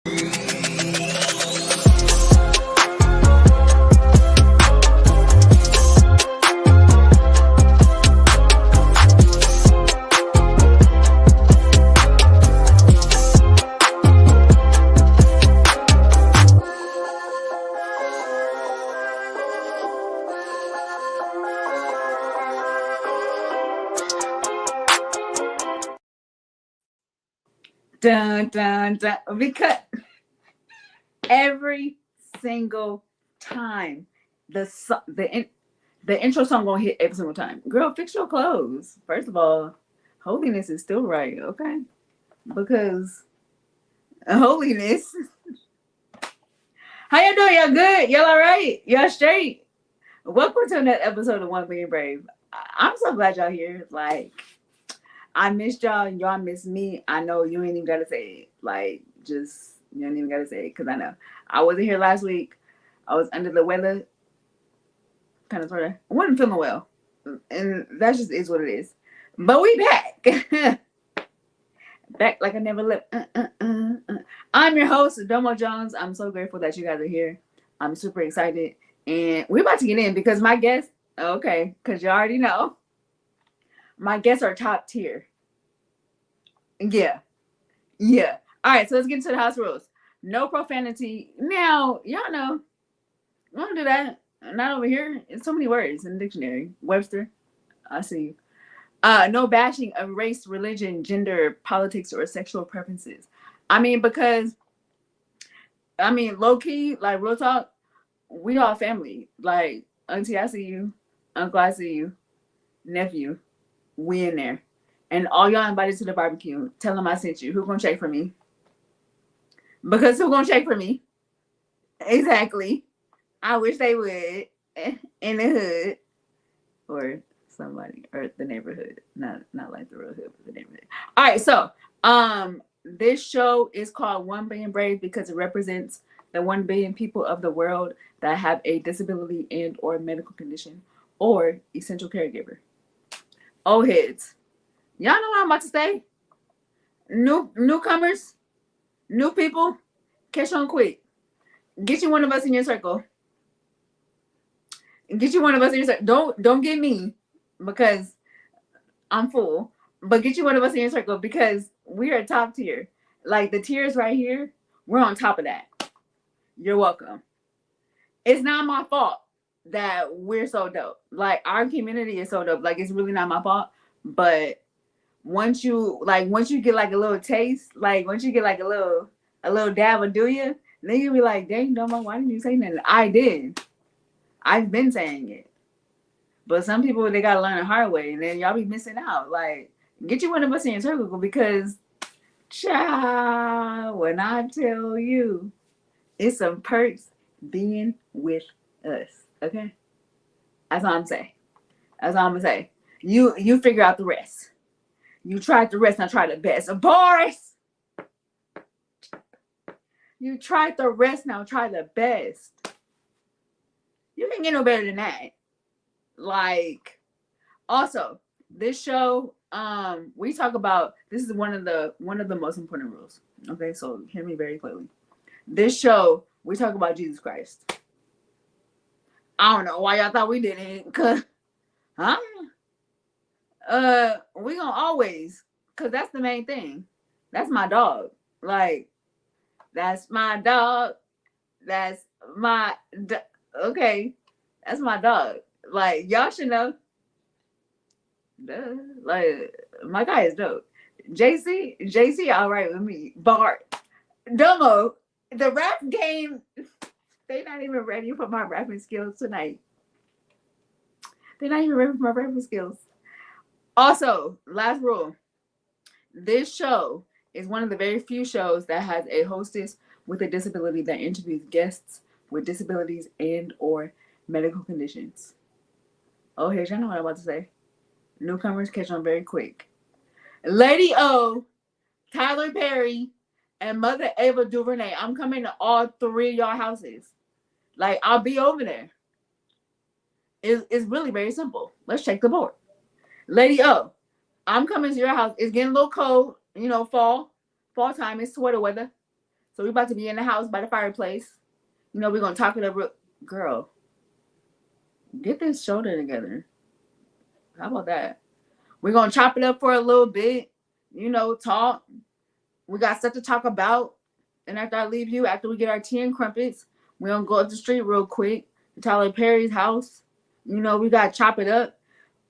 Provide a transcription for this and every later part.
Dun, dun, dun. Because every single time the intro song gonna hit every single time. Girl, fix your clothes. First of all, holiness is still right, okay? Because holiness. How y'all doing? Y'all good? Y'all all right? Y'all straight? Welcome to another episode of One Being Brave. I'm so glad y'all here. Like, I missed y'all. Y'all missed me. I know you ain't even gotta say it. Like, just you ain't even gotta say it because I know I wasn't here last week. I was under the weather, kind of sort of. I wasn't feeling well, and that just is what it is. But we back, back like I never left. I'm your host, Domo Jones. I'm so grateful that you guys are here. I'm super excited, and we're about to get in because my guests. Okay, because you already know. My guests are top tier. Yeah. Yeah. All right, so let's get into the house rules. No profanity. Now, y'all know. I don't do that. Not over here. It's so many words in the dictionary. Webster, I see you. No bashing of race, religion, gender, politics, or sexual preferences. Because low key, like real talk, we all family. Like, auntie, I see you. Uncle, I see you. Nephew, we in there. And all y'all invited to the barbecue. Tell them I sent you. Who gonna check for me? Because who gonna check for me? Exactly. I wish they would. In the hood. Or somebody. Or the neighborhood. Not like the real hood, but the neighborhood. Alright, so this show is called One Being Brave because it represents the 1 billion people of the world that have a disability and or medical condition or essential caregiver. Old heads. Y'all know what I'm about to say? Newcomers, new people, catch on quick. Get you one of us in your circle. Get you one of us in your circle. Don't get me because I'm full. But get you one of us in your circle because we are top tier. Like the tiers right here, we're on top of that. You're welcome. It's not my fault that we're so dope. Like our community is so dope. Like it's really not my fault. But once you get like a little taste, like once you get like a little dab of do you, then you'll be like, dang, Domo, why didn't you say nothing? I did. I've been saying it. But some people, they got to learn the hard way, and then y'all be missing out. Like, get you one of us in your circle because, child, when I tell you, it's some perks being with us, okay? That's all I'm saying. That's all I'm going to say. You figure out the rest. You tried the rest, now try the best. Boris! You tried the rest, now try the best. You can get no better than that. Like, also, this show, we talk about, this is one of the most important rules. Okay, so hear me very clearly. This show, we talk about Jesus Christ. I don't know why y'all thought we didn't, cause, huh? We gonna always, cause that's the main thing. That's my dog. Like, that's my dog. That's my okay. That's my dog. Like y'all should know. Duh. Like my guy is dope. JC, all right with me. Bart, Domo, the rap game. They not even ready for my rapping skills tonight. They're not even ready for my rapping skills. Also, last rule. This show is one of the very few shows that has a hostess with a disability that interviews guests with disabilities and or medical conditions. Oh, here's y'all know what I'm about to say. Newcomers catch on very quick. Lady O, Tyler Perry, and Mother Ava DuVernay. I'm coming to all three of y'all houses. Like, I'll be over there. It's really very simple. Let's check the board. Lady O, I'm coming to your house. It's getting a little cold. You know, fall time. It's sweater weather. So we about to be in the house by the fireplace. You know, we're gonna talk it up. Girl, get this shoulder together. How about that? We're gonna chop it up for a little bit. You know, talk. We got stuff to talk about. And after I leave you, after we get our tea and crumpets, we're gonna go up the street real quick to Tyler Perry's house. You know, we gotta chop it up.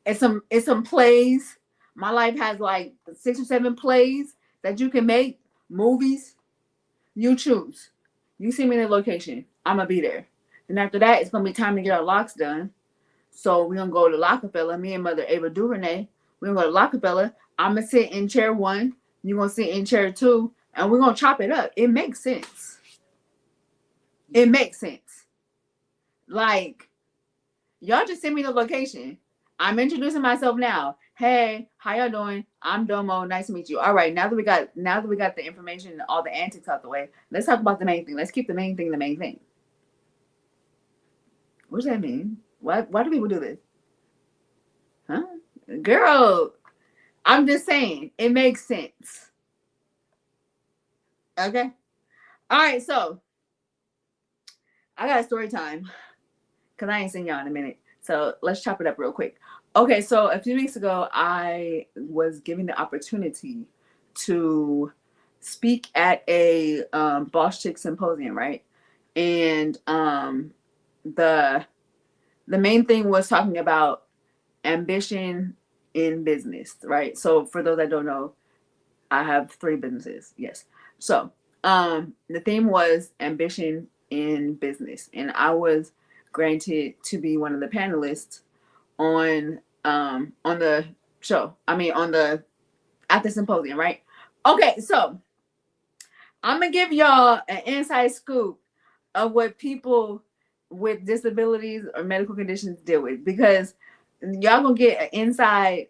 It's some plays. My life has like 6 or 7 plays that you can make. Movies. You choose. You see me in the location. I'm gonna be there. And after that, it's gonna be time to get our locks done. So we're gonna go to Rockefeller. Me and Mother Ava DuVernay. We're gonna go to Rockefeller. I'm gonna sit in chair 1. You're gonna sit in chair 2, and we're gonna chop it up. It makes sense. It makes sense. Like, y'all just send me the location. I'm introducing myself now. Hey, how y'all doing? I'm Domo. Nice to meet you. All right, now that we got the information and all the antics out the way, let's talk about the main thing. Let's keep the main thing the main thing. What does that mean? Why do people do this? Huh? Girl, I'm just saying, it makes sense. Okay? All right, so I got a story time because I ain't seen y'all in a minute. So let's chop it up real quick. Okay, so a few weeks ago, I was given the opportunity to speak at a Boss Chick symposium, right? And the main thing was talking about ambition in business, right? So for those that don't know, I have 3 businesses. Yes. So the theme was ambition in business, and I was granted to be one of the panelists on the show. I mean on the at the symposium, right? Okay, so I'm gonna give y'all an inside scoop of what people with disabilities or medical conditions deal with, because y'all gonna get an inside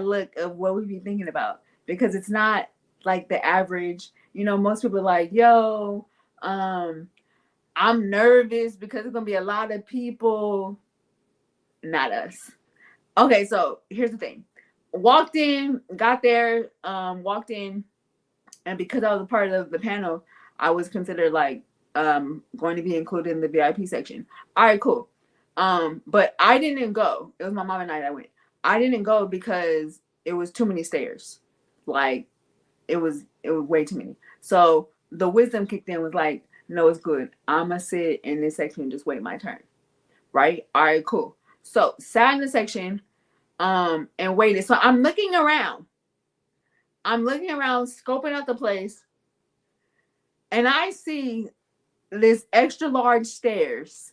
look of what we be thinking about, because it's not like the average. You know, most people are like, yo, I'm nervous because it's gonna be a lot of people. Not us. Okay, so here's the thing. Walked in, got there, walked in, and because I was a part of the panel, I was considered like going to be included in the VIP section. All right, cool. But I didn't go. It was my mom and I that went. I didn't go because it was too many stairs. Like it was way too many. So the wisdom kicked in, was like, no, it's good. I'ma sit in this section and just wait my turn. Right? All right, cool. So sat in the section and waited. So I'm looking around. Scoping out the place, and I see this extra large stairs.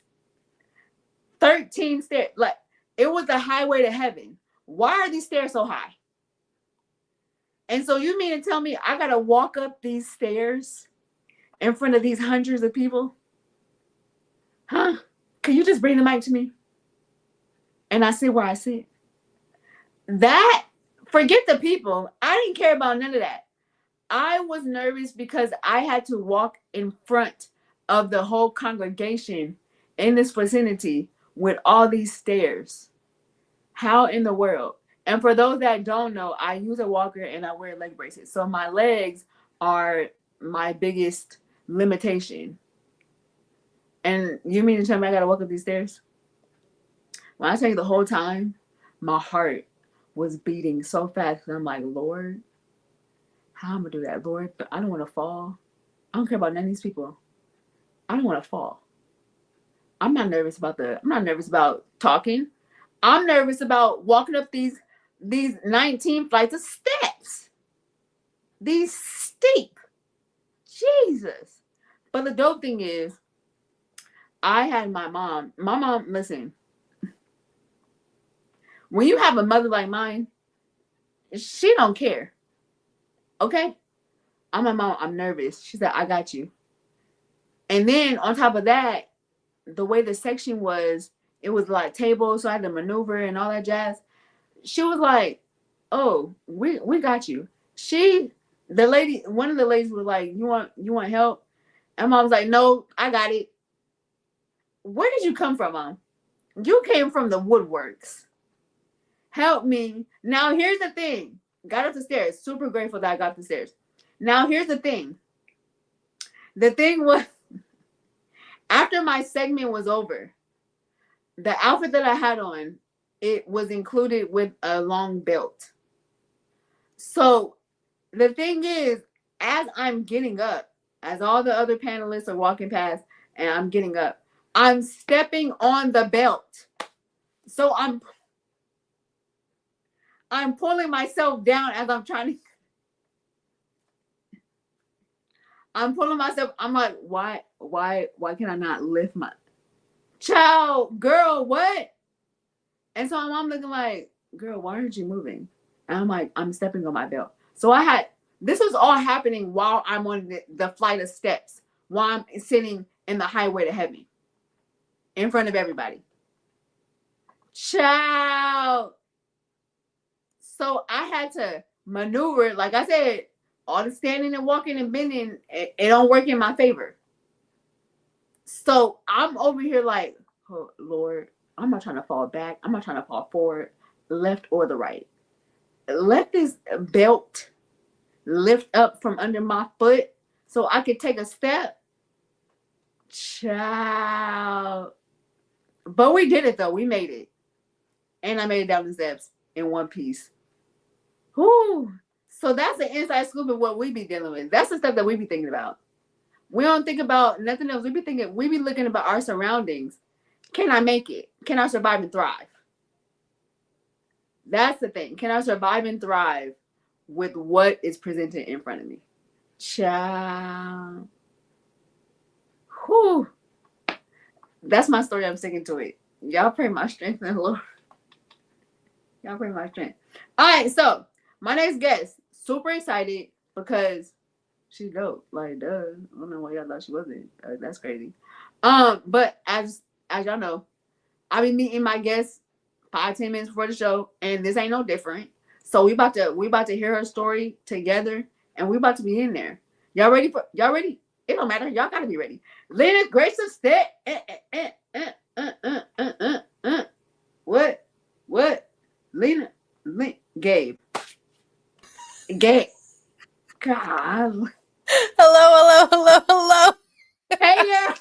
13 stairs. Like, it was the highway to heaven. Why are these stairs so high? And so you mean to tell me I gotta walk up these stairs in front of these hundreds of people? Huh? Can you just bring the mic to me? And I sit where I sit. That, forget the people. I didn't care about none of that. I was nervous because I had to walk in front of the whole congregation in this vicinity with all these stairs. How in the world? And for those that don't know, I use a walker and I wear leg braces. So my legs are my biggest limitation. And you mean to tell me I gotta walk up these stairs? When I tell you, the whole time, my heart was beating so fast. And I'm like, Lord, how am I gonna do that? Lord, I don't want to fall. I don't care about none of these people. I don't want to fall. I'm not nervous about talking. I'm nervous about walking up these 19 flights of steps. These steep. Jesus. But the dope thing is, I had my mom. My mom, listen, when you have a mother like mine, she don't care. Okay? I'm my mom, I'm nervous. She said, I got you. And then on top of that, the way the section was, it was like tables, so I had to maneuver and all that jazz. She was like, oh, we got you. One of the ladies was like, you want help? And mom was like, no, I got it. Where did you come from, mom? You came from the woodworks. Help me. Now here's the thing. Got up the stairs. Super grateful that I got the stairs. Now here's the thing. The thing was, after my segment was over, the outfit that I had on, it was included with a long belt. So the thing is, as I'm getting up, as all the other panelists are walking past and I'm getting up, I'm stepping on the belt. So I'm pulling myself down as I'm trying to. I'm pulling myself. I'm like, why can I not lift my child, girl? What? And so my mom looking like, girl, why aren't you moving? And I'm like, I'm stepping on my belt. So this was all happening while I'm on the flight of steps, while I'm sitting in the highway to heaven in front of everybody. Child. So I had to maneuver. Like I said, all the standing and walking and bending, it don't work in my favor. So I'm over here like, oh, Lord, I'm not trying to fall back. I'm not trying to fall forward, left or the right. Let this belt lift up from under my foot so I could take a step. Child. But we did it though. We made it. And I made it down the steps in one piece. Whew. So that's the inside scoop of what we be dealing with. That's the stuff that we be thinking about. We don't think about nothing else. We be looking about our surroundings. Can I make it? Can I survive and thrive? That's the thing. Can I survive and thrive with what is presented in front of me? Child. Whew. That's my story. I'm sticking to it. Y'all pray my strength in the Lord. Y'all pray my strength. All right, so my next guest, super excited because she's dope. Like, duh. I don't know why y'all thought she wasn't. That's crazy. But as y'all know, I be meeting my guests 5-10 minutes before the show, and this ain't no different. So we about to hear her story together, and we about to be in there. Y'all ready? It don't matter. Y'all gotta be ready. Lena, grace of step. What? Lena, Gabe. God. Hello. Hey, girl.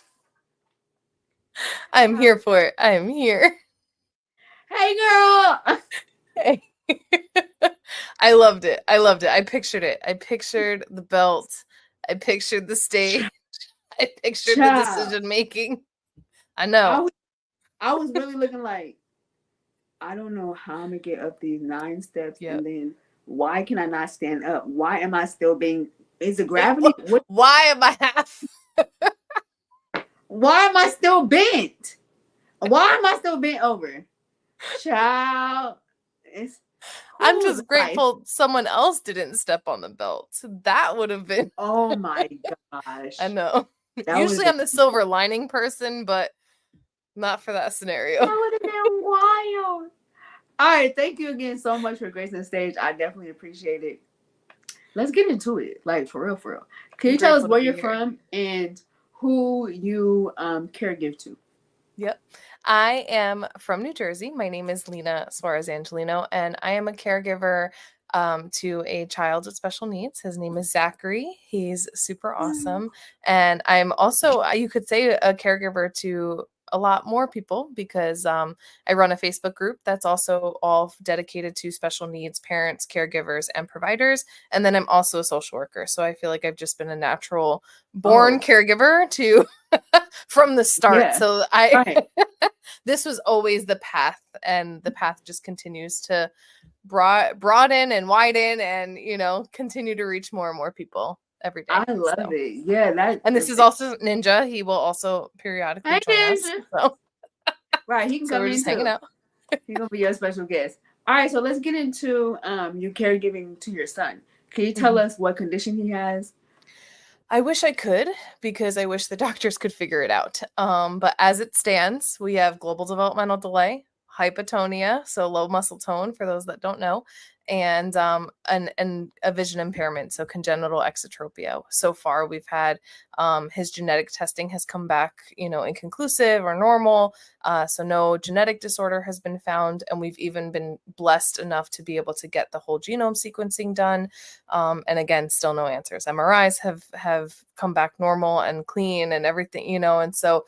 I'm here for it. I'm here. Hey, girl. Hey. I loved it. I pictured it. I pictured the belt. I pictured the stage. I pictured the Child. decision making. I know. I was really looking like, I don't know how I'm gonna get up these 9 steps, Yep. and then why can I not stand up? Why am I still being? Is it gravity? What? Why am I half? Why am I still bent? Why am I still bent over? Child, I'm the just life. grateful someone else didn't step on the belt. That would have been. Oh my gosh, I know. that would have Usually been. I'm the silver lining person, but not for that scenario. That would have been wild. All right, thank you again so much for gracing the stage. I definitely appreciate it. Let's get into it, like for real, for real. Can you tell us where you're from and who you caregive to? Yep. I am from New Jersey. My name is Lena Suarez-Angelino, and I am a caregiver to a child with special needs. His name is Zachary. He's super awesome. And I'm also, you could say, a caregiver to a lot more people because I run a Facebook group that's also all dedicated to special needs parents, caregivers, and providers. And then I'm also a social worker. So I feel like I've just been a natural born caregiver to from the start. Yeah. So Right. this was always the path, and the path just continues to broaden and widen and continue to reach more and more people every day. I love it. Yeah, and this is also Ninja. He will also periodically join us. So right, he can so come we're in just too. hanging out. He's gonna be your special guest. All right, so let's get into you caregiving to your son. Can you tell us what condition he has? I wish I could, because I wish the doctors could figure it out. But as it stands, we have global developmental delay, hypotonia, so low muscle tone for those that don't know, and a vision impairment, so congenital exotropia. So far, we've had his genetic testing has come back, inconclusive or normal. So no genetic disorder has been found, and we've even been blessed enough to be able to get the whole genome sequencing done. And again, still no answers. MRIs have come back normal and clean and everything, and so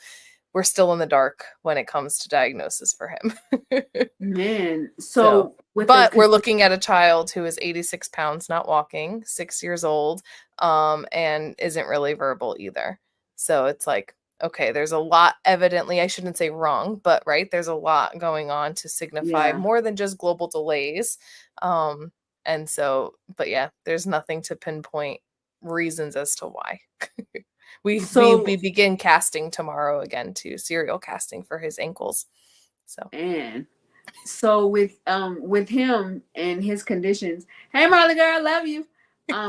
we're still in the dark when it comes to diagnosis for him. Man, So, so with the but we're looking at a child who is 86 pounds, not walking, 6 years old, and isn't really verbal either. So it's like, okay, there's a lot, evidently, I shouldn't say wrong, but right, there's a lot going on to signify yeah. more than just global delays. And so, but yeah, there's nothing to pinpoint reasons as to why. We So begin casting tomorrow again too, serial casting for his ankles. So and so with him and his conditions, hey Marley girl, love you.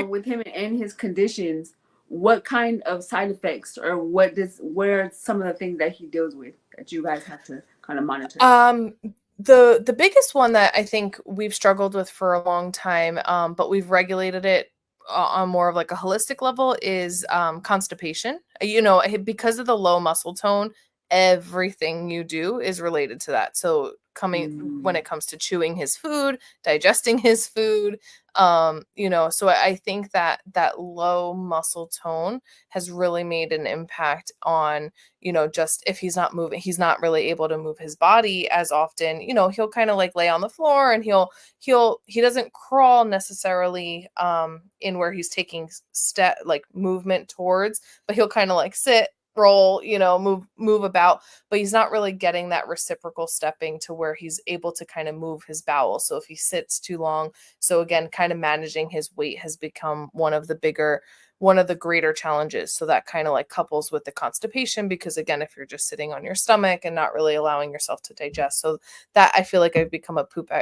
With him and his conditions, what kind of side effects or what are some of the things that he deals with that you guys have to kind of monitor? Um, the biggest one that I think we've struggled with for a long time, but we've regulated it on more of like a holistic level is constipation. Because of the low muscle tone, everything you do is related to that. So coming when Mm, it comes to chewing his food, digesting his food, so I think that that low muscle tone has really made an impact on just if he's not moving, he's not really able to move his body as often. He'll kind of like lay on the floor and he doesn't crawl necessarily in where he's taking step like movement towards, but he'll kind of like sit, roll, move about, but he's not really getting that reciprocal stepping to where he's able to kind of move his bowel. So if he sits too long, so again, kind of managing his weight has become one of the greater challenges. So that kind of like couples with the constipation, because again, if you're just sitting on your stomach and not really allowing yourself to digest. So that I feel like I've become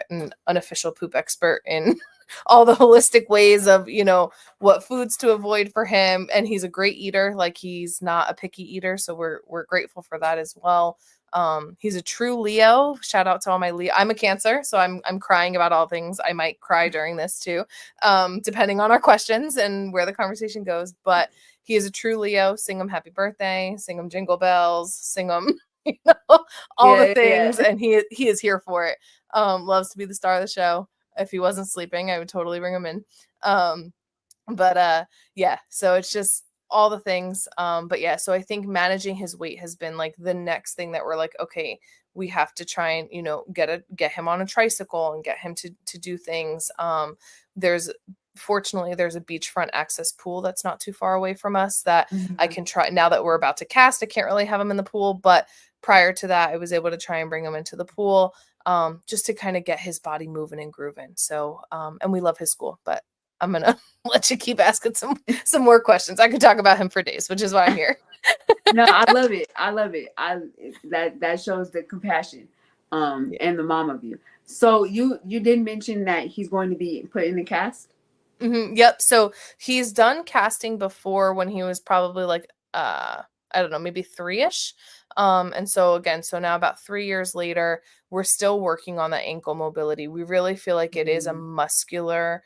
an unofficial poop expert in all the holistic ways of, what foods to avoid for him. And he's a great eater. Like he's not a picky eater. So we're grateful for that as well. He's a true Leo. Shout out to all my Leo. I'm a Cancer, so I'm crying about all things. I might cry during this too, depending on our questions and where the conversation goes. But he is a true Leo. Sing him happy birthday, sing him jingle bells, sing him, you know, all the yeah, yeah. things, and he is here for it. Loves to be the star of the show. If he wasn't sleeping, I would totally bring him in. Um, but yeah, so it's just all the things. But yeah, so I think managing his weight has been like the next thing that we're like, okay, we have to try and get him on a tricycle and get him to do things. There's Fortunately there's a beachfront access pool that's not too far away from us that I Mhm. can try. Now that we're about to cast, I can't really have him in the pool, but prior to that I was able to try and bring him into the pool, just to kind of get his body moving and grooving. So and we love his school, but I'm gonna let you keep asking some more questions. I could talk about him for days, which is why I'm here. No, I love it. I love it. That shows the compassion, Yeah. and the mom of you. So you did mention that he's going to be put in the cast. Yep. So he's done casting before when he was probably like I don't know, maybe 3-ish. And so again, so now about 3 years later, we're still working on that ankle mobility. We really feel like it is a Mm, muscular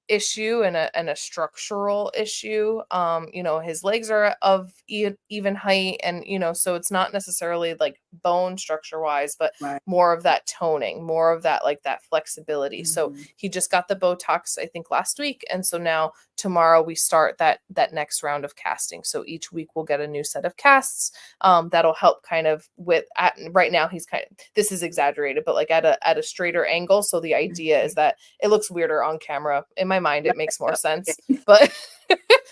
issue and a structural issue. His legs are of even height, and so it's not necessarily like bone structure wise, but right. more of that toning, more of that like that flexibility. So Mhm. he just got the Botox I think last week, and so now tomorrow we start that next round of casting. So each week we'll get a new set of casts, that'll help kind of right now he's kind of, this is exaggerated, but like at a straighter angle. So the idea is that it looks weirder on camera. In my mind, it makes more sense. But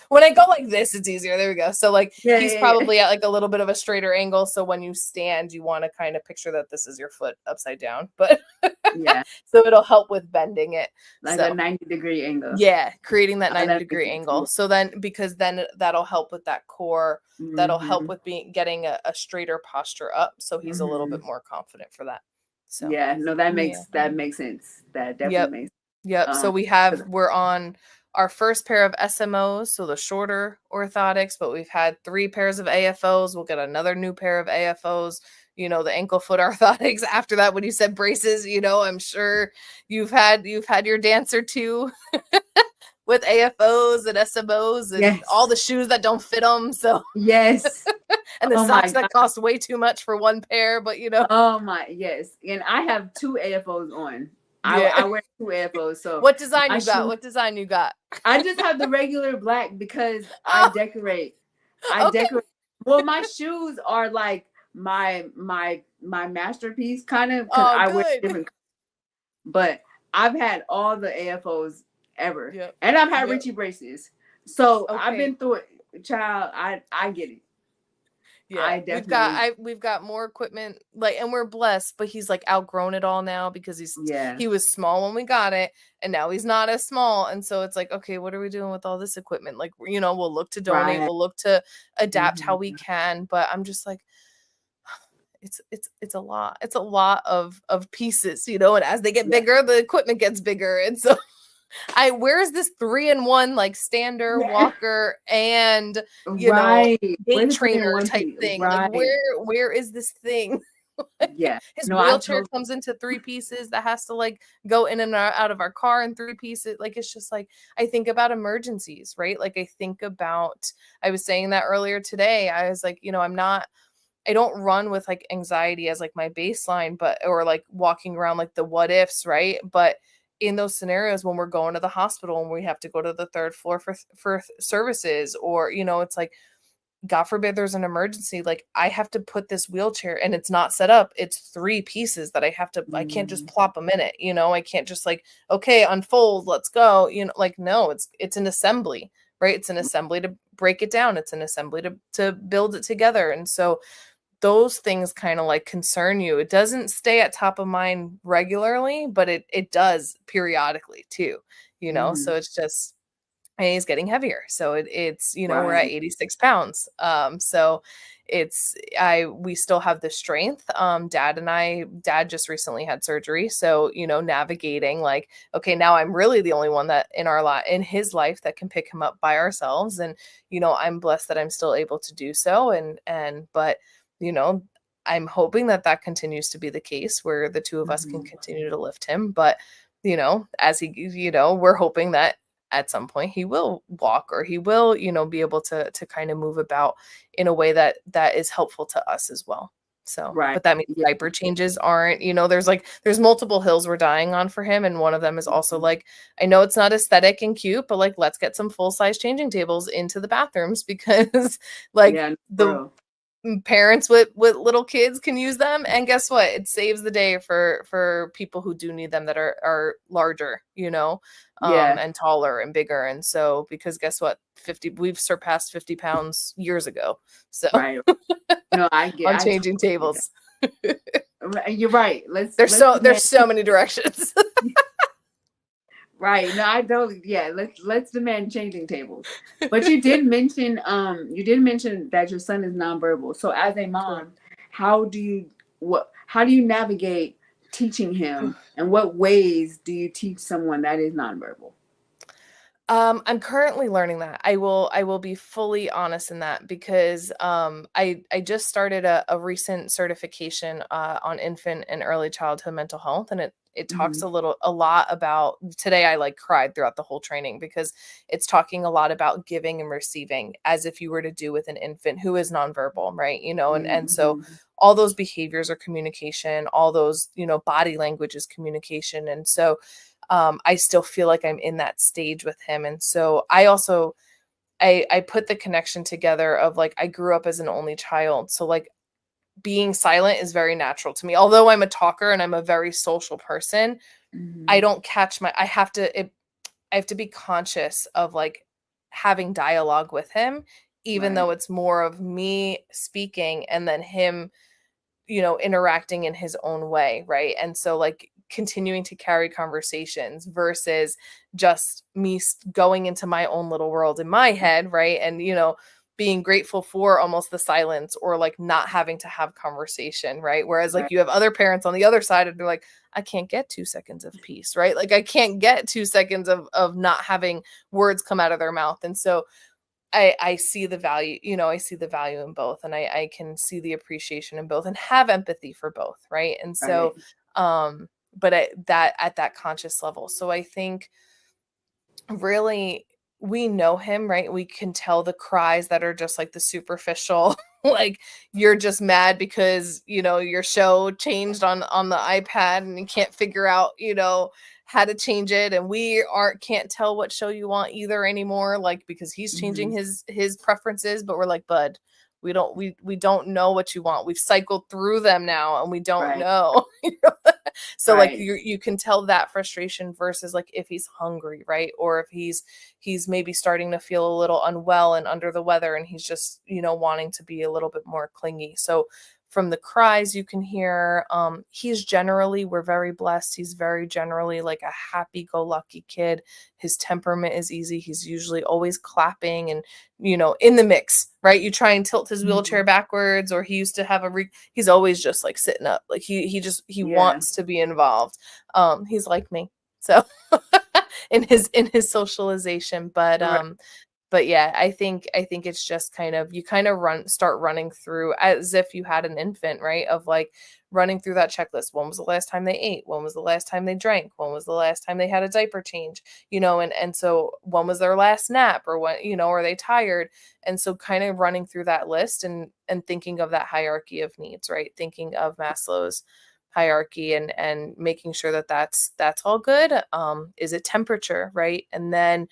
when I go like this, it's easier. There we go. So like Yeah, he's yeah, yeah. probably at like a little bit of a straighter angle. So when you stand, you want to kind of picture that this is your foot upside down. But Yeah, so it'll help with bending it. like a So 90-degree angle. yeah, creating that Oh, 90 that makes degree sense. angle. So then, because then that'll help with that core, that'll help Mm-hmm. with getting a straighter posture up. So he's a little bit Mm-hmm. more confident for that. So Yeah, no, that yeah. makes sense. That definitely Yep. makes. Yep. So Um, we're on our first pair of SMOs, so the shorter orthotics, but we've had 3 pairs of AFOs. We'll get another new pair of AFOs, the ankle foot orthotics after that. When you said braces, I'm sure you've had your dance or two with AFOs and SMOs and all Yes. the shoes that don't fit them. So, Yes. and the Oh my socks God. that cost way too much for one pair, but Oh my, yes. And I have two AFOs on. I yeah. wear two AFOs. So What design my you got? shoe, What design you got? I just have the regular black because I Oh, decorate. I okay. decorate. Well, my shoes are like my masterpiece kind of because Oh, I wear good. different, but I've had all the AFOs ever. Yep. And I've had Yep. Richie braces. So I've Okay. been through it. Child, I get it. Yeah, I definitely, we've got more equipment, like, and we're blessed, but he's like outgrown it all now because yeah. he was small when we got it, and now he's not as small, and so it's like, okay, what are we doing with all this equipment? Like, we'll look to donate, Right. we'll look to adapt how we Mhm. can, but I'm just like, it's a lot. It's a lot of pieces, and as they get Yeah. bigger, the equipment gets bigger, and so where's this 3-in-1 like stander, Yeah. walker, and Right. Where gait the three in trainer one type piece? thing? Like, Right. where is this thing? Yeah. His No, I wheelchair totally. comes into 3 pieces that has to like go in and out of our car in 3 pieces. Like, it's just like, I think about emergencies, right? Like, I was saying that earlier today. I was like, I don't run with like anxiety as like my baseline, or like walking around like the what ifs, right? But in those scenarios when we're going to the hospital and we have to go to the 3rd floor for services, or it's like, God forbid there's an emergency, like, I have to put this wheelchair and it's not set up. It's 3 pieces that I can't just Mm, plop them in it. I can't just like, okay, unfold, let's go. Like, no, it's an assembly, right? It's an assembly to break it down. It's an assembly to build it together. And so those things kind of like concern you. It doesn't stay at top of mind regularly, but it does periodically too, mhm. so it's just, and he's getting heavier. So it's, we're at Right. 86 pounds. So we still have the strength. Dad just recently had surgery. So, navigating like, okay, now I'm really the only one that in his life that can pick him up by ourselves. And, I'm blessed that I'm still able to do so. But, you know, I'm hoping that continues to be the case where the two of us can Mhm. continue to lift him. But, as he, we're hoping that at some point he will walk, or he will, be able to kind of move about in a way that is helpful to us as well. So, Right. but that means Yeah. diaper changes aren't, there's multiple hills we're dying on for him. And one of them is also Mhm. like, I know it's not aesthetic and cute, but like, let's get some full size changing tables into the bathrooms because like Yeah, the bro. parents with little kids can use them, and guess what, it saves the day for people who do need them, that are larger, Yeah. and taller and bigger. And so, because guess what, we've surpassed 50 pounds years ago, so Right. No, on I totally changing get that. tables. You're right. there's Let's so demand. there's so many directions. Right. No, I totally. Yeah. Let's demand changing tables. But you did mention that your son is nonverbal. So as a Correct. mom, how do you navigate teaching him, and what ways do you teach someone that is nonverbal? I'm currently learning that. I will be fully honest in that, because I just started a recent certification on infant and early childhood mental health, and it talks Hmm. a lot about, today I like cried throughout the whole training, because it's talking a lot about giving and receiving, as if you were to do with an infant who is nonverbal, right? And so Hmm. all those behaviors are communication, all those, body language is communication. And so I still feel like I'm in that stage with him. And so I put the connection together of like, I grew up as an only child. So like, being silent is very natural to me. Although I'm a talker and I'm a very social person, I Hmm. don't catch I have to be conscious of like having dialogue with him, even Right. though it's more of me speaking and then him, interacting in his own way, right? And so like, continuing to carry conversations versus just me going into my own little world in my head, right? And being grateful for almost the silence, or like not having to have conversation, right? Whereas like, Right. you have other parents on the other side and they're like, I can't get 2 seconds of peace, right? Like, I can't get 2 seconds of not having words come out of their mouth. And so I see the value, I see the value in both, and I can see the appreciation in both and have empathy for both, right? And so, Right. but at that conscious level. So I think really we know him, right? We can tell the cries that are just like the superficial, like you're just mad because, your show changed on the iPad and you can't figure out, how to change it, and we aren't can't tell what show you want either anymore, like because he's changing Hmm. his preferences, but we're like, bud, we don't know what you want. We've cycled through them now and we don't Right. know. So like Right. you can tell that frustration versus like if he's hungry, right? Or if he's maybe starting to feel a little unwell and under the weather and he's just, wanting to be a little bit more clingy. So from the cries you can hear, we're very blessed. He's very generally like a happy-go-lucky kid. His temperament is easy. He's usually always clapping and, in the mix, right? You try and tilt his wheelchair Hmm. backwards, or he used to have he's always just like sitting up. Like he Yeah. wants to be involved. He's like me. So in his socialization, but Right. yeah, I think it's just kind of you kind of start running through as if you had an infant, right? Of like running through that checklist. When was the last time they ate? When was the last time they drank? When was the last time they had a diaper change? And so when was their last nap, or when, are they tired? And so kind of running through that list and thinking of that hierarchy of needs, right? Thinking of Maslow's hierarchy and making sure that that's all good. Is it temperature, right? And then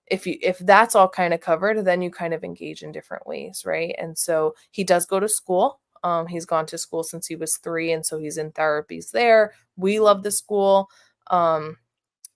if that's all kind of covered, then you kind of engage in different ways, right? And so he does go to school. He's gone to school since he was 3, and so he's in therapies there. We love the school. um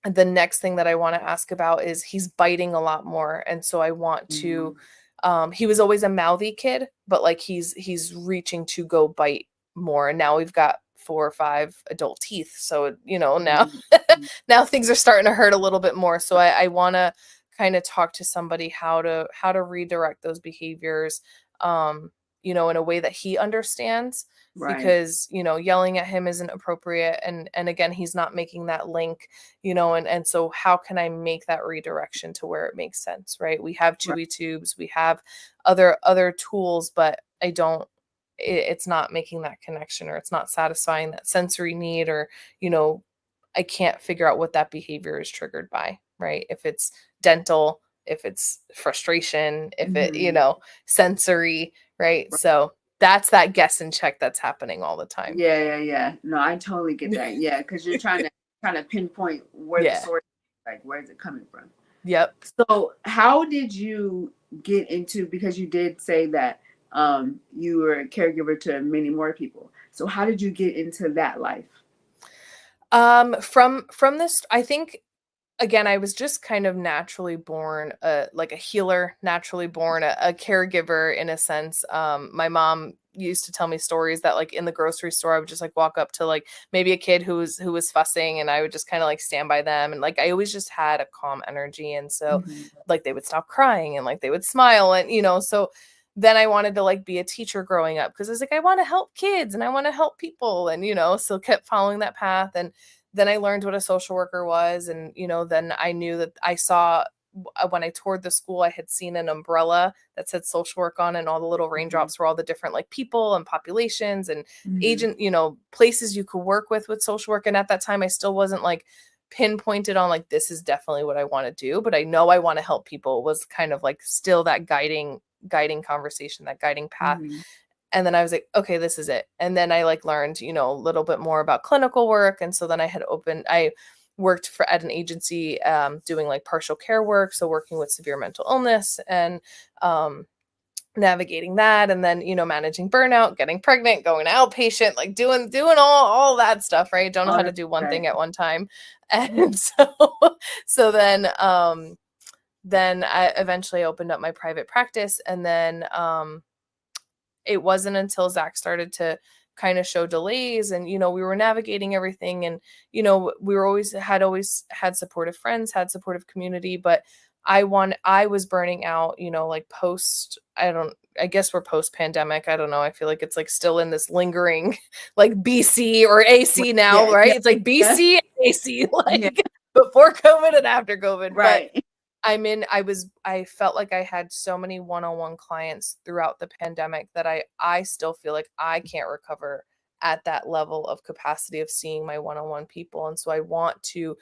the next thing that I want to ask about is he's biting a lot more, and so I want to Hmm. he was always a mouthy kid, but like he's reaching to go bite more, and now we've got 4 or 5 adult teeth, so now Hmm. now things are starting to hurt a little bit more. So I want to kind of talk to somebody how to redirect those behaviors, um in a way that he understands, Right. because yelling at him isn't appropriate, and again, he's not making that link, and so how can I make that redirection to where it makes sense, right? We have Right. chewy tubes, we have other tools, but it's not making that connection, or it's not satisfying that sensory need, or you know I can't figure out what that behavior is triggered by, right? If it's dental, if it's frustration, if it, Hmm. sensory, right? So that's that guess and check that's happening all the time. Yeah, yeah, yeah. No, I totally get that. Yeah, because you're trying to kind of pinpoint where the Yeah. source, like where is it coming from. Yep. So, how did you get into? Because you did say that you were a caregiver to many more people. So, how did you get into that life? From this, I think, again, I was just kind of naturally born, like a healer, naturally born a caregiver in a sense. My mom used to tell me stories that like in the grocery store, I would just like walk up to like maybe a kid who was fussing, and I would just kind of like stand by them, and like I always just had a calm energy, and so Hmm. like they would stop crying and like they would smile, and so then I wanted to like be a teacher growing up, because I was like, I want to help kids and I want to help people, and so kept following that path. And then I learned what a social worker was, and then I knew that I saw when I toured the school, I had seen an umbrella that said social work on, and all the little Hmm. raindrops were all the different like people and populations and Hmm. agent, places you could work with social work. And at that time I still wasn't like pinpointed on like this is definitely what I want to do, but I know I want to help people was kind of like still that guiding conversation, that guiding path. Hmm. And then I was like, okay, this is it. And then I like learned, a little bit more about clinical work. And so then I worked at an agency, doing like partial care work. So working with severe mental illness and, navigating that, and then managing burnout, getting pregnant, going to outpatient, like doing all that stuff, right? Don't know All how right. to do one Right. thing at one time. And so then I eventually opened up my private practice. And then it wasn't until Zach started to kind of show delays, and we were navigating everything, and we were always had supportive friends, had supportive community, but I was burning out, like post, I guess we're post pandemic, I don't know, I feel like it's like still in this lingering like BC or AC now, Yeah. right? Yeah. It's like Yeah. BC and AC Yeah. like before COVID and after COVID. But Right. I felt like I had so many one-on-one clients throughout the pandemic that I still feel like I can't recover at that level of capacity of seeing my one-on-one people. And so I want to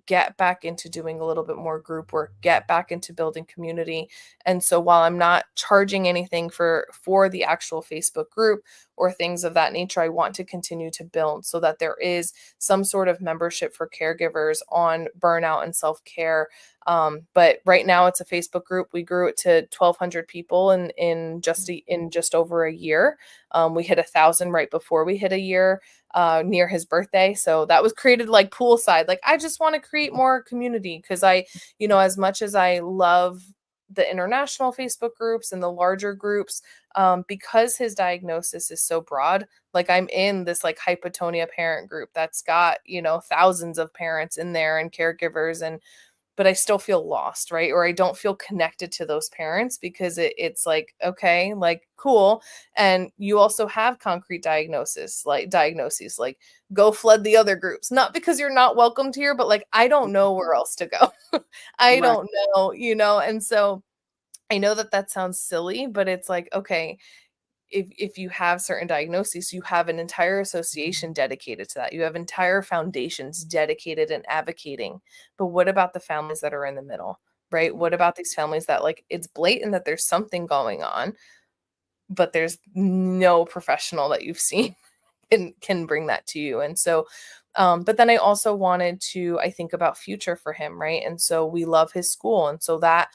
get back into doing a little bit more group work, get back into building community. And so while I'm not charging anything for the actual Facebook group or things of that nature, I want to continue to build so that there is some sort of membership for caregivers on burnout and self-care. But right now it's a Facebook group. We grew it to 1,200 people in just over a year. We hit 1,000 right before we hit a year, near his birthday. So that was created like poolside. Like I just want to create more community because as much as I love the international Facebook groups and the larger groups, because his diagnosis is so broad, like I'm in this like hypotonia parent group that's got, thousands of parents in there and caregivers, and but I still feel lost, right? Or I don't feel connected to those parents because it's like, okay, like cool. And you also have concrete diagnoses, like go flood the other groups, not because you're not welcomed here, but like, I don't know where else to go. I Right. don't know, and so I know that that sounds silly, but it's like, okay, if you have certain diagnoses, you have an entire association dedicated to that. You have entire foundations dedicated and advocating. But what about the families that are in the middle, right? What about these families that like it's blatant that there's something going on, but there's no professional that you've seen can bring that to you. And so but then I also wanted to, I think about future for him, right? And so we love his school, and so that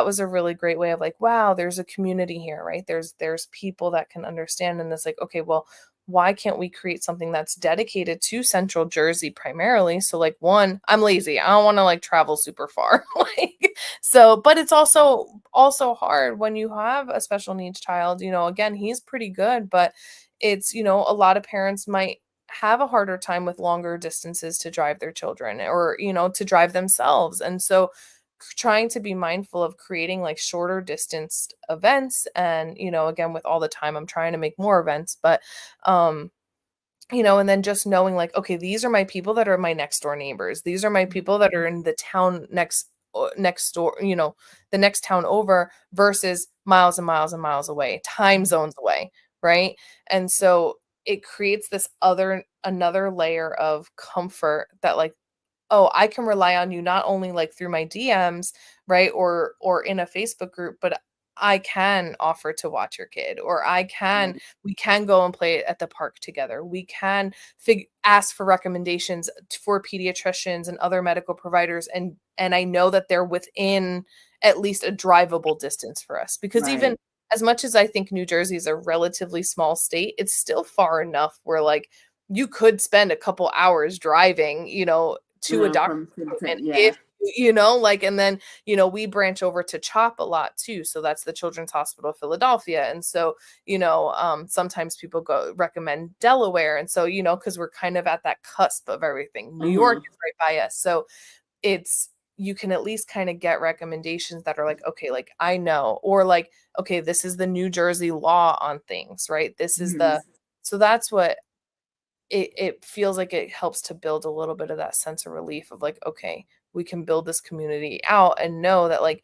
was a really great way of like, wow, there's a community here, right? There's people that can understand, and it's like, okay, well, why can't we create something that's dedicated to Central Jersey primarily? So like, one, I'm lazy, I don't want to like travel super far. Like, so, but it's also hard when you have a special needs child. Again, he's pretty good, but it's, a lot of parents might have a harder time with longer distances to drive their children, or to drive themselves. And so trying to be mindful of creating like shorter distanced events, and again, with all the time, I'm trying to make more events, but um and then just knowing like, okay, these are my people that are my next door neighbors, these are my people that are in the town next door, the next town over, versus miles and miles and miles away, time zones away, right? And so it creates this another layer of comfort that like, oh, I can rely on you not only like through my DMs, right? Or in a Facebook group, but I can offer to watch your kid, or Right. we can go and play at the park together. We can ask for recommendations for pediatricians and other medical providers, and I know that they're within at least a drivable distance for us, because Right. even as much as I think New Jersey is a relatively small state, it's still far enough where like you could spend a couple hours driving, to a doctor's From appointment yeah. if like, and then, we branch over to CHOP a lot too. So that's the Children's Hospital of Philadelphia. And so, sometimes people go recommend Delaware. And so, because we're kind of at that cusp of everything. New York Uh-huh. is right by us. So it's, you can at least kind of get recommendations that are like, okay, like I know, or like, okay, this is the New Jersey law on things, right? This is Hmm. so that's what it feels like. It helps to build a little bit of that sense of relief of like, okay, we can build this community out and know that like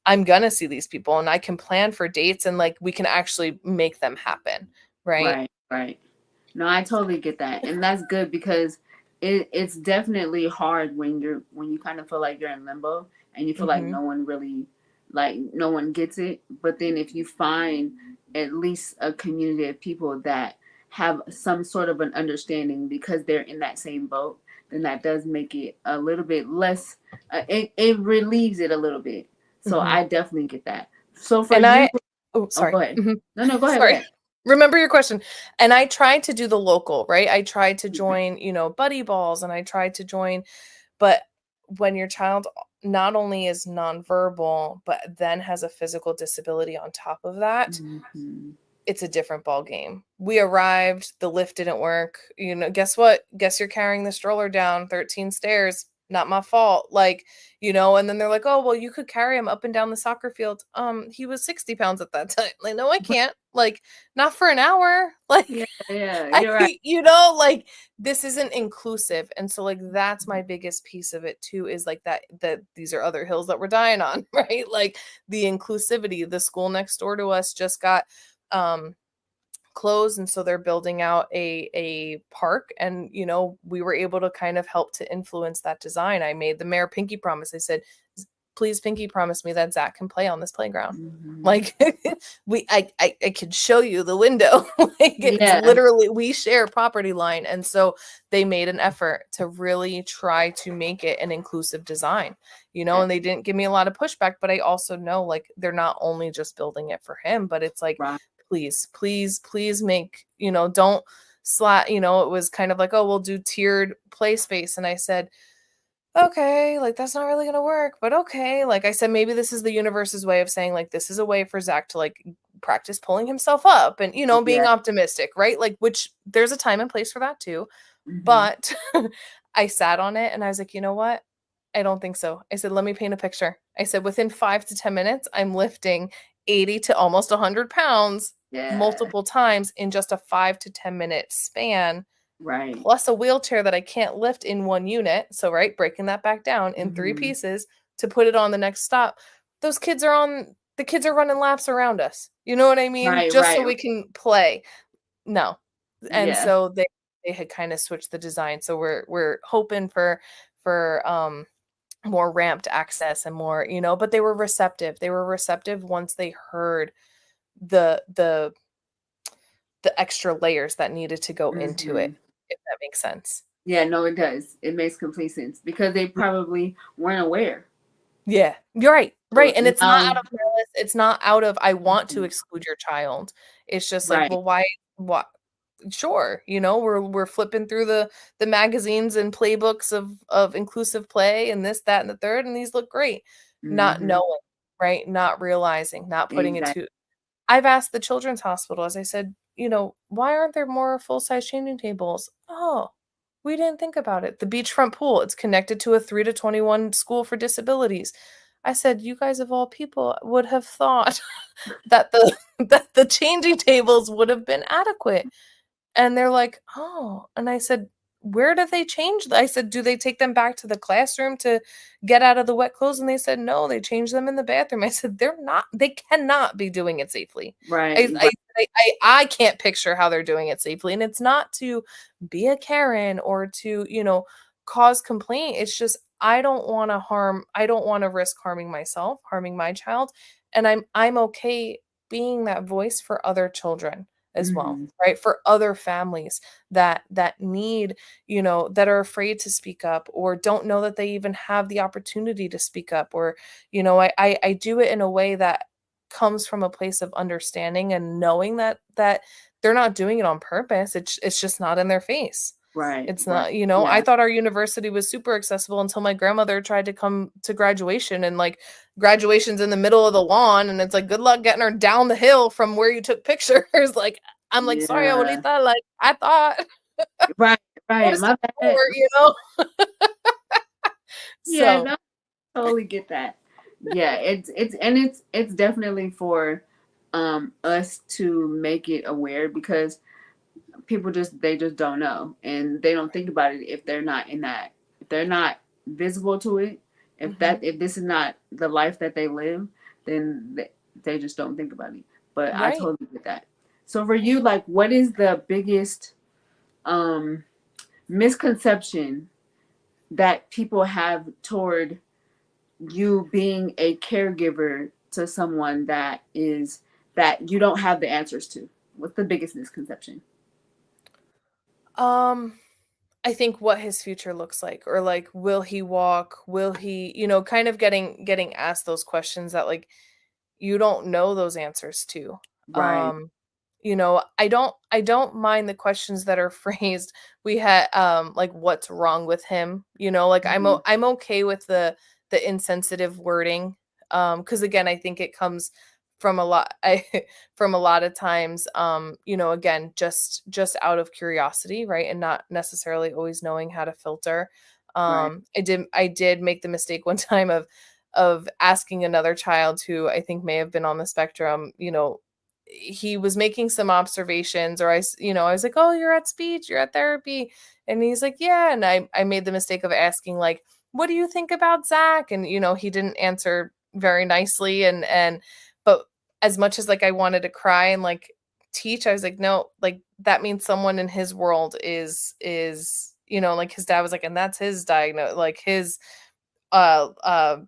I'm gonna see these people and I can plan for dates and like we can actually make them happen, right? Right. Right. No, I totally get that, and that's good because it's definitely hard when you kind of feel like you're in limbo and you feel like Hmm. no one really, like no one gets it. But then if you find at least a community of people that have some sort of an understanding because they're in that same boat, then that does make it a little bit less. It relieves it a little bit. So Hmm. I definitely get that. So for And you, oh, oh, sorry. go ahead. Mhm. No, no, go ahead. Go Sorry. ahead. Remember your question. And I tried to do the local, right? I tried to join, buddy balls, and I tried to join, but when your child not only is nonverbal, but then has a physical disability on top of that, Mm-hmm. it's a different ball game. We arrived, the lift didn't work. Guess what? Guess you're carrying the stroller down 13 stairs. not my fault. Like, and then they're like, oh, well, you could carry him up and down the soccer field. He was 60 pounds at that time. Like, no, I can't. Like, not for an hour. Yeah, Like, yeah, you're right. like this isn't inclusive. And so like that's my biggest piece of it too, is like that these are other hills that we're dying on, right? Like the inclusivity. The school next door to us just got closed, and so they're building out a park, and we were able to kind of help to influence that design. I made the mayor pinky promise. I said, please pinky promise me that Zach can play on this playground. Mm-hmm. Like I could show you the window. Like it's Yeah, literally, we share property line. And so they made an effort to really try to make it an inclusive design, and they didn't give me a lot of pushback, but I also know like they're not only just building it for him, but it's like, right. please, please, please make, don't slap, it was kind of like, oh, we'll do tiered play space. And I said, okay, like that's not really gonna work, but okay. Like I said, maybe this is the universe's way of saying like this is a way for Zach to like practice pulling himself up and being Yeah. optimistic, right? Like, which there's a time and place for that too. Mm-hmm. But I sat on it and I was like, you know what? I don't think so. I said, let me paint a picture. I said, within 5 to 10 minutes, I'm lifting 80 to almost 100 pounds Yeah. multiple times in just a 5 to 10 minute span, Right. plus a wheelchair that I can't lift in one unit. So, right, breaking that back down in three Mm-hmm. pieces to put it on the next stop. The kids are running laps around us. You know what I mean? Right. Just so Right. we can play. No. And Yeah. so they had kind of switched the design. So we're hoping for more ramped access and more, but they were receptive. They were receptive once they heard the the extra layers that needed to go into it, Mm-hmm. if that makes sense. Yeah. No, it does. It makes complete sense because they probably weren't aware. Yeah, you're right, So right, and it's not now, out of malice, it's not out of, "I want to mhm, exclude your child." It's just like, right. "Well, why?" Sure, we're flipping through the magazines and playbooks of inclusive play and this, that, and the third, and these look great. Not Mm-hmm. knowing, right? Not realizing, not putting it Exactly. to I've asked the children's hospital, as I said, "Why aren't there more full-size changing tables?" "Oh, we didn't think about it." The beachfront pool, it's connected to a 3 to 21 school for disabilities. I said, "You guys of all people would have thought that the that the changing tables would have been adequate." And they're like, "Oh." And I said, "Where do they change?" I said, "Do they take them back to the classroom to get out of the wet clothes?" And they said, "No, they change them in the bathroom." I said, they cannot be doing it safely. I Right. I Right. I can't picture how they're doing it safely. And it's not to be a Karen or to, cause complaint. It's just I don't want to risk harming myself, harming my child. And I'm okay being that voice for other children as well, Mm-hmm. right? For other families that need, that are afraid to speak up or don't know that they even have the opportunity to speak up. Or, I do it in a way that comes from a place of understanding and knowing that they're not doing it on purpose. It's just not in their face. Right. It's Right. not, I Yeah. thought our university was super accessible until my grandmother tried to come to graduation, and like graduation's in the middle of the lawn, and it's like, good luck getting her down the hill from where you took pictures. Like, I'm like, sorry, Yeah. abuelita, like I thought Right. go Right. to step My bad. forward. Yeah. So No, totally get that. Yeah. It's definitely for us to make it aware because people just don't know and they don't think about it if they're not in that, if they're not visible to it, mhm. if this is not the life that they live, then they just don't think about it. But I Right. totally get that. So for you, like, what is the biggest um misconception that people have toward you being a caregiver to someone that you don't have the answers to? What's the biggest misconception? um I think what his future looks like, or like, will he walk? Will he, kind of getting asked those questions that like you don't know those answers to. Right. I don't mind the questions that are phrased. We had like, what's wrong with him? Like Mhm. I'm okay with the insensitive wording. Because again, I think it comes from a lot I from a lot of times, again, just out of curiosity, right? And not necessarily always knowing how to filter. Right. I did make the mistake one time of asking another child who I think may have been on the spectrum, he was making some observations, or I was like, "Oh, you're at speech, you're at therapy." And he's like, "Yeah." And I made the mistake of asking, like, "What do you think about Zach?" And he didn't answer very nicely, but as much as like I wanted to cry and like teach, I was like, "No, like that means someone in his world is like his dad was like, and that's his diagnose, like his uh uh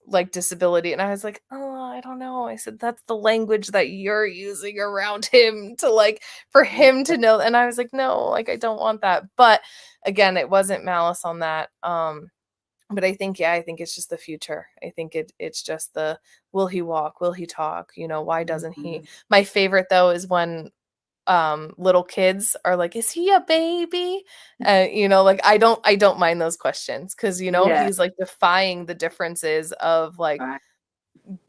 like disability." And I was like, "Oh, I don't know." I said, "That's the language that you're using around him to like for him to know." And I was like, "No, like I don't want that." But again, it wasn't malice on that. But I think, yeah, I think it's just the future. I think it's just the, will he walk? Will he talk? Why doesn't he? Mhm. My favorite though is when little kids are like, "Is he a baby?" Like I don't mind those questions, because Yeah. he's like defying the differences of like, Right.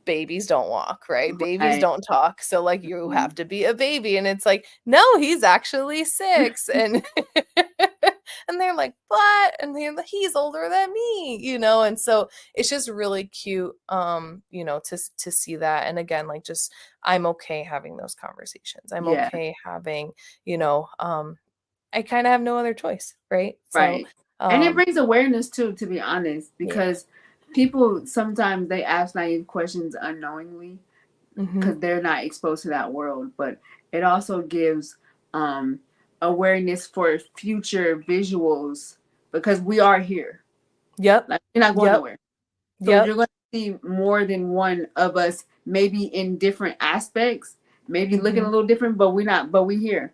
babies don't walk, right? Babies Right. don't talk. So like you have Mhm. to be a baby. And it's like, no, he's actually 6. And and they're like, "What?" And they're like, "He's older than me." And so it's just really cute, to see that. And again, like, just, I'm okay having those conversations. I'm Yeah. okay having, you know, I kind of have no other choice, right? So Right. And it um brings awareness too, to be honest, yeah. because people sometimes they ask naive questions unknowingly Mhm. because they're not exposed to that world. But it also gives um, awareness for future visuals because we are here. Yep. Like we're not going Yep. nowhere. So Yep. you're going to see more than one of us, maybe in different aspects, maybe looking a Mhm. little different, but we're not. But we here,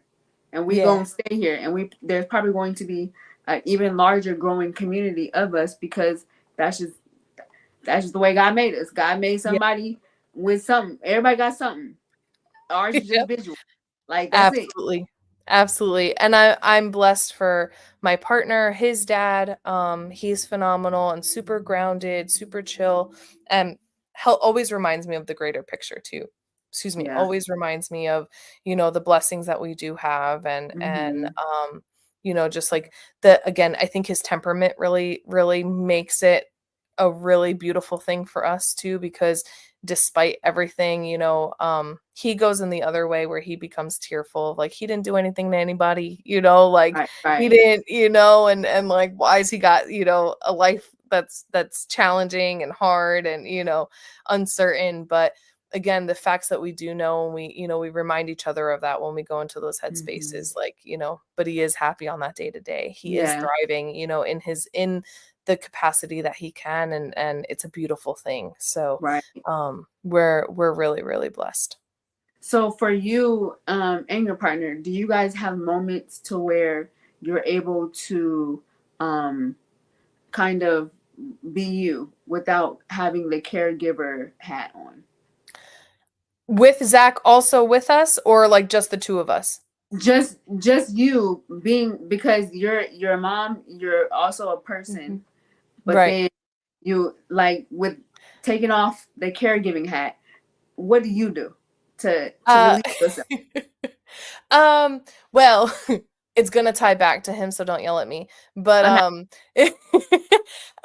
and we Yeah. gonna stay here, and we there's probably going to be an even larger growing community of us because that's just that's just the way God made us. God made Yeah. somebody with something. Everybody got something. Ours is just Yep. visual. Like that's it. Absolutely. Absolutely. And I'm blessed for my partner, his dad. He's phenomenal and super grounded, super chill, and always reminds me of the greater picture too. Excuse me. Yeah. Always reminds me of, the blessings that we do have, and Hmm. just like the, again, I think his temperament really really makes it a really beautiful thing for us too, because despite everything, he goes in the other way where he becomes tearful, like he didn't do anything to anybody, like Right. he Right. didn't, and like, why has he got, a life that's challenging and hard and, uncertain. But again, the facts that we do know, and we remind each other of that when we go into those Hmm. headspaces, like, but he is happy on that day to day. He is Yeah. thriving, in the capacity that he can, and it's a beautiful thing. So Right. we're really really blessed. So for you and your partner, do you guys have moments to where you're able to um, kind of be you without having the caregiver hat on? With Zach also with us, or like just the two of us? Just you being because you're a mom, you're also a person, Mhm. but Right. then you like with taking off the caregiving hat, what do you do to Uh, relieve yourself? um, well, it's gonna tie back to him, so don't yell at me. But I'm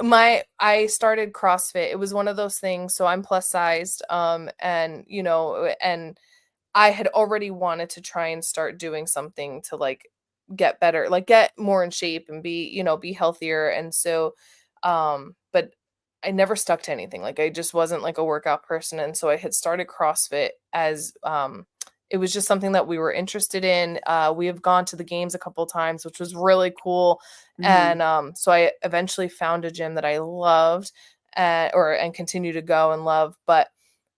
not. I started CrossFit. It was one of those things. So I'm plus sized, and and I had already wanted to try and start doing something to like get better, like get more in shape and be healthier. And so, but I never stuck to anything. Like I just wasn't like a workout person. And so I had started CrossFit as, it was just something that we were interested in. We have gone to the games a couple times, which was really cool. Hmm. And so I eventually found a gym that I loved, and continue to go and love. But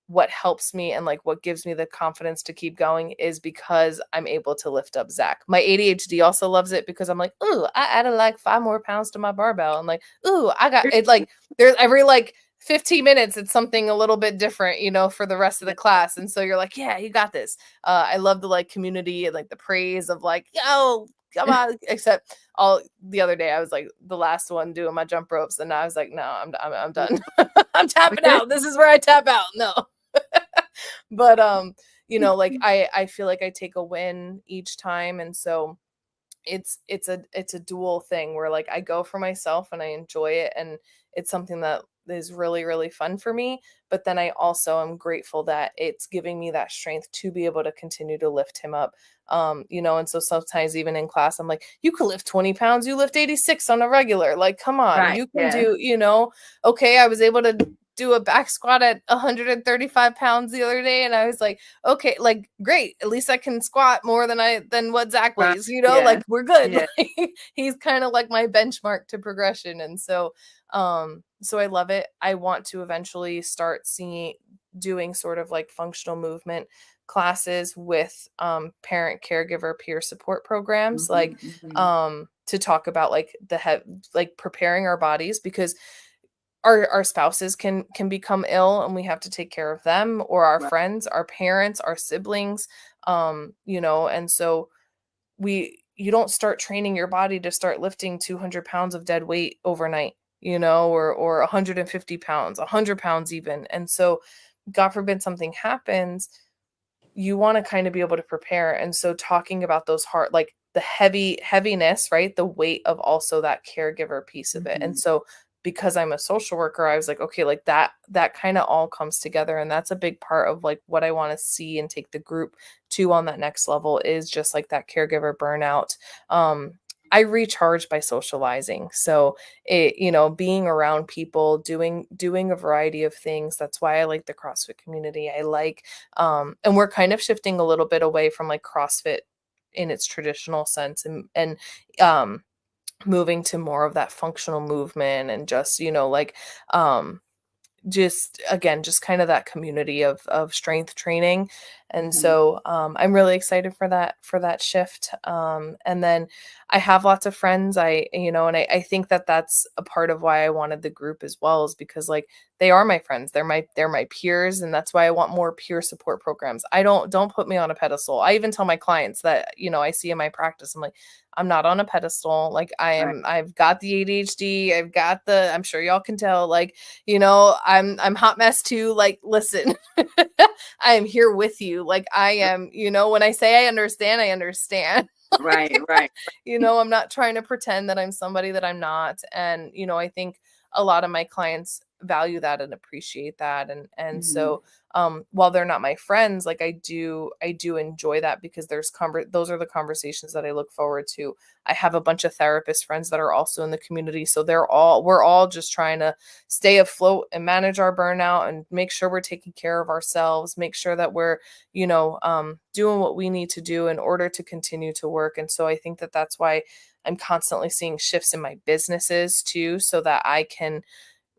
what helps me and like what gives me the confidence to keep going is because I'm able to lift up Zach. My ADHD also loves it because I'm like, ooh, I added like 5 more pounds to my barbell. And like, ooh, I got it. Like, there's every like 15 minutes, it's something a little bit different, for the rest of the class. And so you're like, yeah, you got this. I love the like community and like the praise of like, yo, come on. Except all the other day, I was like the last one doing my jump ropes. And I was like, no, I'm done. I'm tapping out. This is where I tap out. No. But like I feel like I take a win each time. And so it's a dual thing where like I go for myself and I enjoy it, and it's something that is really really fun for me, but then I also am grateful that it's giving me that strength to be able to continue to lift him up. And so sometimes even in class I'm like, you could lift 20 pounds, you lift 86 on a regular, like come on, Right. you can Yeah. do, okay, I was able to do a back squat at 135 pounds the other day, and I was like, okay, like great, at least I can squat more than what Zach Right. weighs, Yeah. like we're good. Yeah. Like he's kind of like my benchmark to progression. And so I love it. I want to eventually start seeing doing sort of like functional movement classes with parent caregiver peer support programs, like Mm-hmm, mm-hmm. to talk about like like preparing our bodies, because our spouses can become ill and we have to take care of them, or our Right. friends, our parents, our siblings, and so you don't start training your body to start lifting 200 pounds of dead weight overnight, or 150 pounds, 100 pounds even. And so God forbid something happens, you want to kind of be able to prepare. And so talking about those hard, like the heaviness, right? The weight of also that caregiver piece of it. Mm-hmm. And so because I'm a social worker, I was like, okay, like that kind of all comes together. And that's a big part of like what I want to see and take the group to on that next level, is just like that caregiver burnout. I recharge by socializing. So being around people, doing a variety of things. That's why I like the CrossFit community. I like and we're kind of shifting a little bit away from like CrossFit in its traditional sense, and moving to more of that functional movement, and just like just again just kind of that community of strength training. And Mm-hmm. so I'm really excited for that shift. And then I have lots of friends, and I think that that's a part of why I wanted the group as well, is because like they are my friends, they're my peers, and that's why I want more peer support programs. I don't put me on a pedestal. I even tell my clients that I see in my practice, I'm like, I'm not on a pedestal. Like Right. I've got the ADHD, I'm sure y'all can tell, like, I'm hot mess too. Like, listen, I am here with you. Like I am, when I say I understand, I understand. Right. Right. I'm not trying to pretend that I'm somebody that I'm not. And, I think a lot of my clients value that and appreciate that. And Mm-hmm. so while they're not my friends, like I do enjoy that, because those are the conversations that I look forward to. I have a bunch of therapist friends that are also in the community. So we're all just trying to stay afloat and manage our burnout and make sure we're taking care of ourselves, make sure that we're, doing what we need to do in order to continue to work. And so I think that that's why I'm constantly seeing shifts in my businesses too, so that I can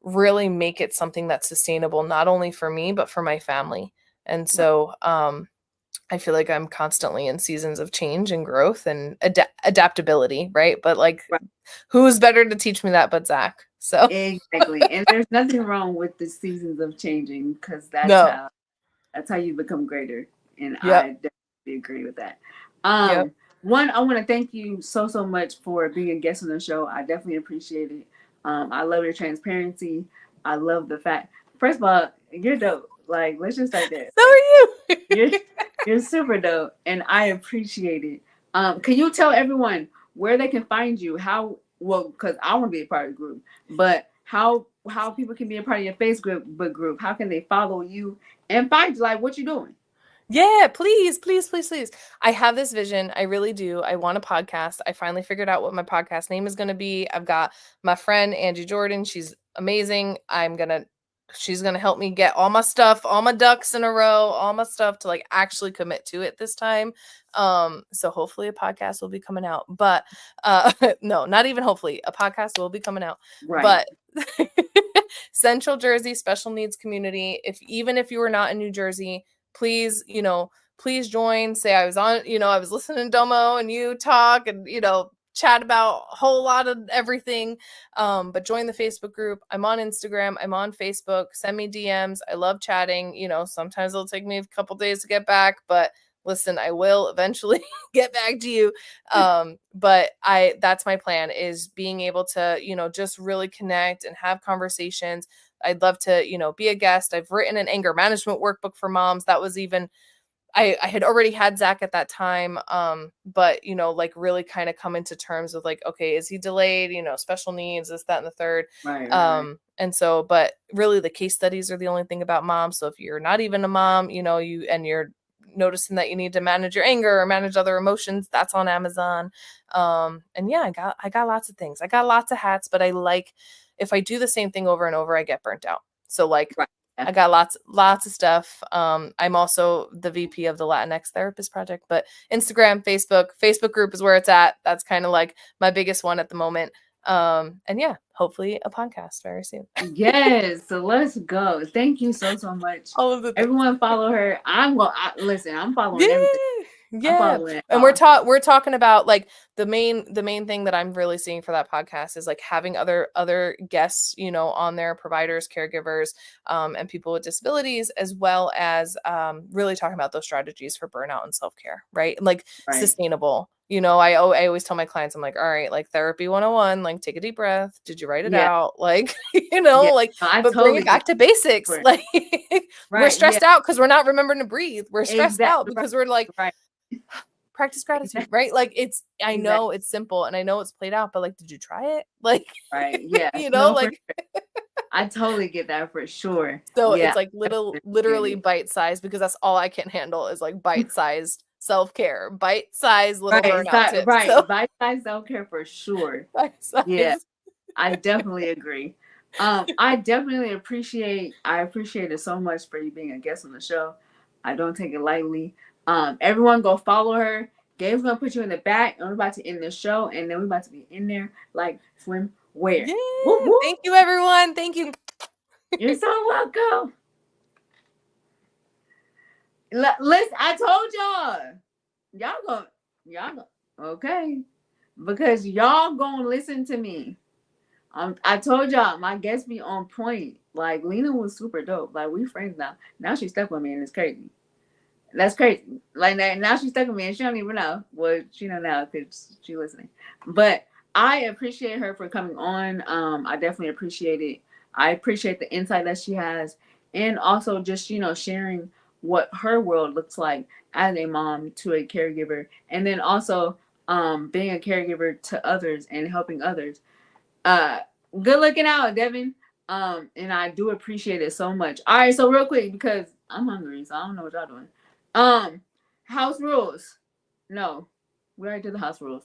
really make it something that's sustainable, not only for me, but for my family. And Right. so, I feel like I'm constantly in seasons of change and growth and adaptability, right? But like, Right. who's better to teach me that but Zach? So, Exactly. And there's nothing wrong with the seasons of changing, because no. that's how you become greater. And Yep. I definitely agree with that. Yep. One, I want to thank you so much for being a guest on the show. I definitely appreciate it. I love your transparency. I love the fact. First of all, you're dope. Like, let's just start there. So Like, are you're you. you're super dope, and I appreciate it. Can you tell everyone where they can find you? How well? Because I want to be a part of the group, but how people can be a part of your Facebook group? How can they follow you and find you? Like, what you doing? Yeah, please, please, please, please. I have this vision. I really do. I want a podcast. I finally figured out what my podcast name is going to be. I've got my friend Angie Jordan. She's amazing. She's going to help me get all my stuff, all my ducks in a row, all my stuff to like actually commit to it this time. So hopefully a podcast will be coming out, but no, not even hopefully, a podcast will be coming out. Right. But Central Jersey Special Needs Community, if you are not in New Jersey, please, please join. Say I was on, I was listening to Domo and you talk and, chat about a whole lot of everything. But join the Facebook group. I'm on Instagram. I'm on Facebook. Send me DMs. I love chatting. Sometimes it'll take me a couple days to get back, but listen, I will eventually get back to you. But that's my plan, is being able to, just really connect and have conversations. I'd love to, be a guest. I've written an anger management workbook for moms. That was even, I had already had Zach at that time, but you know, like really kind of come into terms with like, okay, is he delayed? You know, special needs, this, that, and the third. Right. And so, but really, the case studies are the only thing about moms. So if you're not even a mom, you know, you're noticing that you need to manage your anger or manage other emotions, that's on Amazon. And yeah, I got lots of things. I got lots of hats, but I like if I do the same thing over and over, I get burnt out. So like Right. I got lots of stuff. I'm also the VP of the Latinx Therapist Project, but Instagram, Facebook group is where it's at. That's kind of like my biggest one at the moment. And yeah, hopefully a podcast very soon. Yes, so let's go. Thank you so much. All of the things. Everyone follow her. Listen, I'm following Yeah. everything. I'm Yeah. following it And all. we're talking about like the main thing that I'm really seeing for that podcast is like having other guests, you know, on there, providers, caregivers, and people with disabilities, as well as really talking about those strategies for burnout and self-care, right? Like Right. sustainable. You know, I always tell my clients, I'm like, all right, like therapy 101, like take a deep breath. Did you write it Yeah. out? Like, you know, Yeah. like, No, I but bring totally it get back to basics. it. Like we're Right. Yeah. stressed out because we're not remembering to breathe. We're stressed out Exactly. Right. because we're like, Right. practice gratitude, Exactly. right? Like I Exactly. know it's simple and I know it's played out, but like, did you try it? Like, Right. Yeah. you know, No, for like, sure. I totally get that for sure. so Yeah. it's like I definitely appreciate literally it. bite sized because that's all I can handle is like bite sized self care, bite sized little Right. burnout tips. So Right. Bite size self care for sure. bite Yeah. size. I definitely agree. I appreciate it so much for you being a guest on the show. I don't take it lightly. Everyone go follow her. Gabe's gonna put you in the back, and we're about to end the show, and then we're about to be in there like swim where. Yeah. Whoop whoop. Thank you, everyone. Thank you. You're so welcome. Listen, I told y'all gonna okay, because y'all gonna listen to me. I told y'all my guests be on point. Like Lena was super dope. Like we friends now. Now she's stuck with me and it's crazy. That's crazy. Like now she's stuck with me and she don't even know. Well, she don't know because she listening. But I appreciate her for coming on. I definitely appreciate it. I appreciate the insight that she has, and also just sharing what her world looks like as a mom to a caregiver, and then also being a caregiver to others and helping others. Uh, Good looking out, Devin. And I do appreciate it so much. All right, so real quick because I'm hungry, so I don't know what y'all doing. House rules. No, we already did the house rules.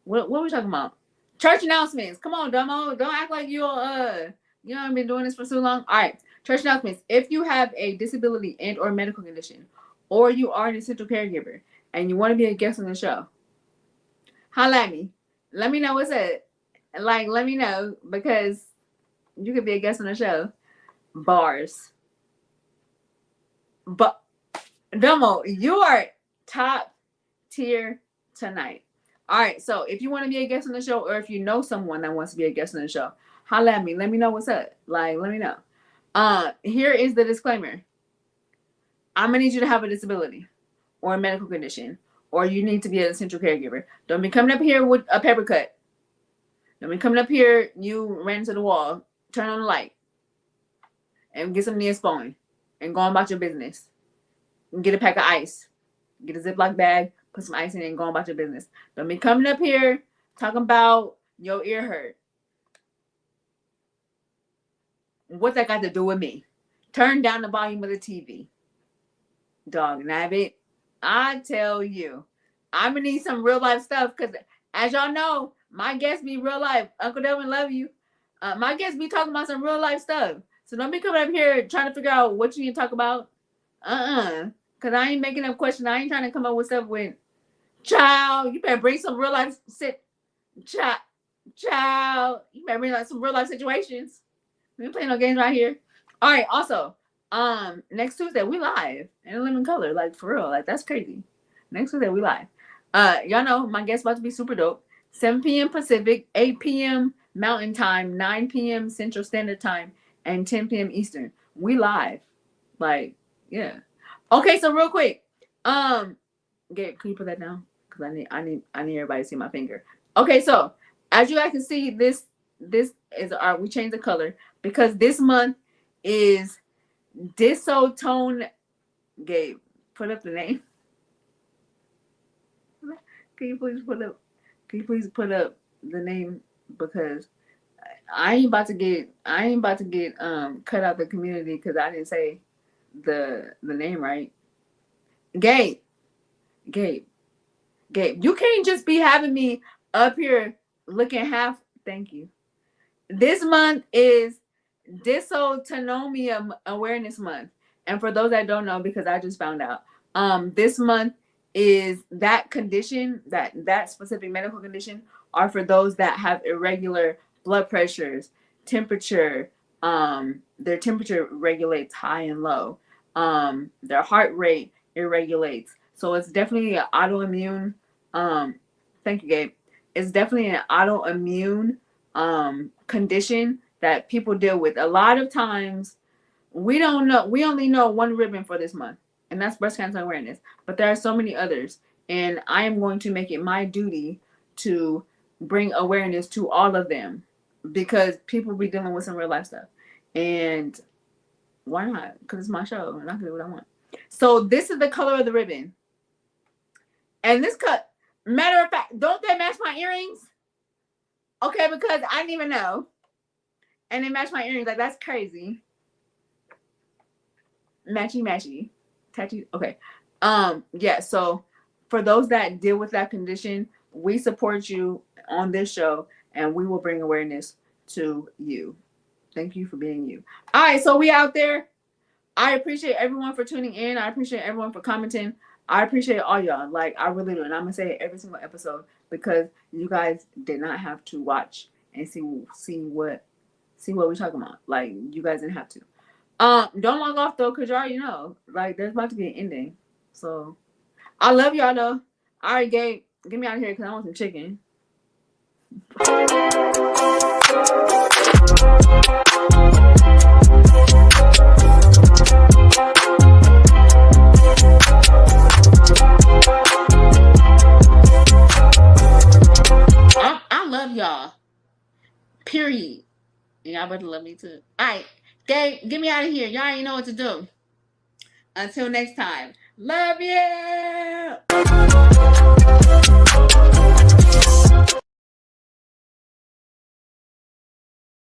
What are we talking about? Church announcements. Come on, Domo. Don't act like you haven't been doing this for so long. All right, church announcements. If you have a disability and or medical condition, or you are an essential caregiver and you want to be a guest on the show, holla at me. Let me know what's up. Like, let me know because you could be a guest on the show. Bars. But Domo, you are top tier tonight. All right, so if you want to be a guest on the show, or if you know someone that wants to be a guest on the show, holla at me. Let me know what's up. Like, let me know. Here is the disclaimer. I'm gonna need you to have a disability or a medical condition, or you need to be an essential caregiver. Don't be coming up here with a paper cut. Don't be coming up here. You ran into the wall. Turn on the light and get some Neosporin and go on about your business. And get a pack of ice. Get a Ziploc bag, put some ice in it, and go on about your business. Don't be coming up here talking about your ear hurt. What's that got to do with me? Turn down the volume of the TV. Dog nabbit. I tell you, I'm going to need some real life stuff because, as y'all know, my guests be real life. Uncle Delvin, love you. My guests be talking about some real life stuff. So don't be coming up here trying to figure out what you need to talk about. Because I ain't making up questions. I ain't trying to come up with stuff with, child, you better bring some real life child, you better bring like some real life situations. We ain't playing no games right here. All right, also, next Tuesday we live in living color, like for real, like that's crazy. Next Tuesday we live. Y'all know my guest about to be super dope. 7 p.m. Pacific, 8 p.m. Mountain Time, 9 p.m. Central Standard Time, and 10 p.m. Eastern. We live. Like, yeah. Okay, so real quick. Gabe, can you put that down? Because I need everybody to see my finger. Okay, so as you guys can see, this is our, we changed the color because this month is Disotone. Gabe, put up the name? Can you please put up? Can you please put up the name, because I ain't about to get cut out the community because I didn't say the name right. Gabe, Gabe, Gabe. You can't just be having me up here looking half. Thank you. This month is Dysautonomia Awareness Month. And for those that don't know, because I just found out, this month is that condition, that specific medical condition, are for those that have irregular blood pressures, temperature, their temperature regulates high and low, their heart rate irregulates. So it's definitely an autoimmune, thank you, Gabe. It's definitely an autoimmune condition that people deal with. A lot of times we don't know, we only know one ribbon for this month, and that's breast cancer awareness, but there are so many others, and I am going to make it my duty to bring awareness to all of them, because people be dealing with some real life stuff, and why not? Because it's my show and I can do what I want. So this is the color of the ribbon, and this cut, matter of fact, don't they match my earrings? Okay, because I didn't even know. And they match my earrings. Like, that's crazy. Matchy matchy. Tattoo. Okay. Yeah, so for those that deal with that condition, we support you on this show, and we will bring awareness to you. Thank you for being you. All right, so we out there. I appreciate everyone for tuning in. I appreciate everyone for commenting. I appreciate all y'all. Like, I really do. And I'm going to say it every single episode, because you guys did not have to watch and see what we're talking about. Like, you guys didn't have to. Don't log off, though, because you already know. Like, there's about to be an ending. So, I love y'all, though. All right, Gabe, get me out of here because I want some chicken. I love y'all. Period. And y'all better love me too. Alright, Gabe, get me out of here. Y'all ain't know what to do. Until next time. Love you.